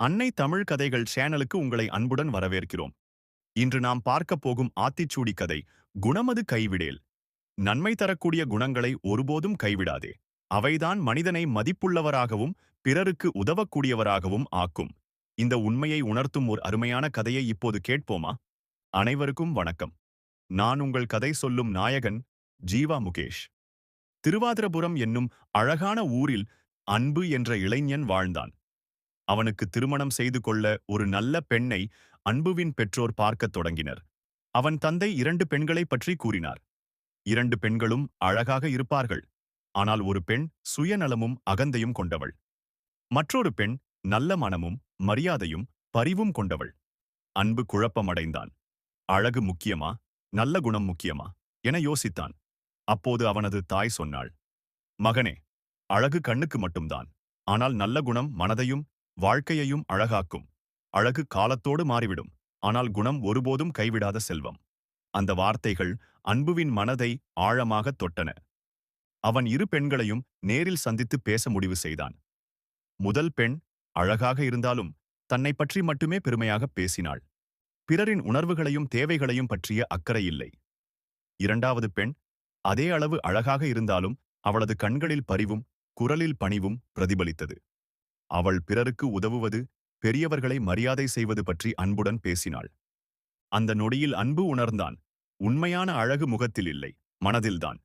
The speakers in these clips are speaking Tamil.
அன்னை தமிழ் கதைகள் சேனலுக்கு உங்களை அன்புடன் வரவேற்கிறோம். இன்று நாம் பார்க்கப் போகும் ஆத்திச்சூடி கதை குணமது கைவிடேல். நன்மை தரக்கூடிய குணங்களை ஒருபோதும் கைவிடாதே. அவைதான் மனிதனை மதிப்புள்ளவராகவும் பிறருக்கு உதவக்கூடியவராகவும் ஆக்கும். இந்த உண்மையை உணர்த்தும் ஒரு அருமையான கதையை இப்போது கேட்போமா? அனைவருக்கும் வணக்கம். நான் உங்கள் கதை சொல்லும் நாயகன் ஜீவா முகேஷ். திருவாதிரபுரம் என்னும் அழகான ஊரில் அன்பு என்ற இளைஞன் வாழ்ந்தான். அவனுக்கு திருமணம் செய்து கொள்ள ஒரு நல்ல பெண்ணை அன்புவின் பெற்றோர் பார்க்கத் தொடங்கினர். அவன் தந்தை 2 பெண்களைப் பற்றி கூறினார். 2 பெண்களும் அழகாக இருப்பார்கள். ஆனால் ஒரு பெண் சுயநலமும் அகந்தையும் கொண்டவள். மற்றொரு பெண் நல்ல மனமும் மரியாதையும் பரிவும் கொண்டவள். அன்பு குழப்பமடைந்தான். அழகு முக்கியமா, நல்ல குணம் முக்கியமா என யோசித்தான். அப்போது அவனது தாய் சொன்னாள், மகனே, அழகு கண்ணுக்கு மட்டும்தான். ஆனால் நல்ல குணம் மனதையும் வாழ்க்கையையும் அழகாக்கும். அழகு காலத்தோடு மாறிவிடும். ஆனால் குணம் ஒருபோதும் கைவிடாத செல்வம். அந்த வார்த்தைகள் அன்புவின் மனதை ஆழமாகத் தொட்டன. அவன் 2 பெண்களையும் நேரில் சந்தித்து பேச முடிவு செய்தான். முதல் பெண் அழகாக இருந்தாலும் தன்னை பற்றி மட்டுமே பெருமையாக பேசினாள். பிறரின் உணர்வுகளையும் தேவைகளையும் பற்றிய அக்கறை இல்லை. 2வது பெண் அதே அளவு அழகாக இருந்தாலும் அவளது கண்களில் பரிவும் குரலில் பணிவும் பிரதிபலித்தது. அவள் பிறருக்கு உதவுவது, பெரியவர்களை மரியாதை செய்வது பற்றி அன்புடன் பேசினாள். அந்த நொடியில் அன்பு உணர்ந்தான். உண்மையான அழகு முகத்தில் இல்லை, மனதில்தான்.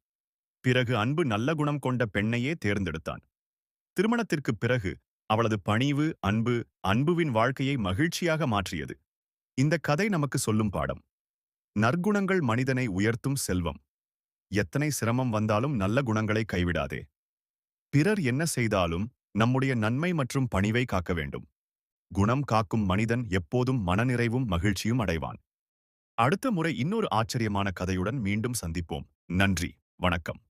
பிறகு அன்பு நல்ல குணம் கொண்ட பெண்ணையே தேர்ந்தெடுத்தான். திருமணத்திற்குப் பிறகு அவளது பணிவு, அன்புவின் வாழ்க்கையை மகிழ்ச்சியாக மாற்றியது. இந்த கதை நமக்கு சொல்லும் பாடம்: நற்குணங்கள் மனிதனை உயர்த்தும் செல்வம். எத்தனை சிரமம் வந்தாலும் நல்ல குணங்களை கைவிடாதே. பிறர் என்ன செய்தாலும் நம்முடைய நன்மை மற்றும் பணிவை காக்க வேண்டும். குணம் காக்கும் மனிதன் எப்போதும் மனநிறைவும் மகிழ்ச்சியும் அடைவான். அடுத்த முறை இன்னொரு ஆச்சரியமான கதையுடன் மீண்டும் சந்திப்போம். நன்றி, வணக்கம்.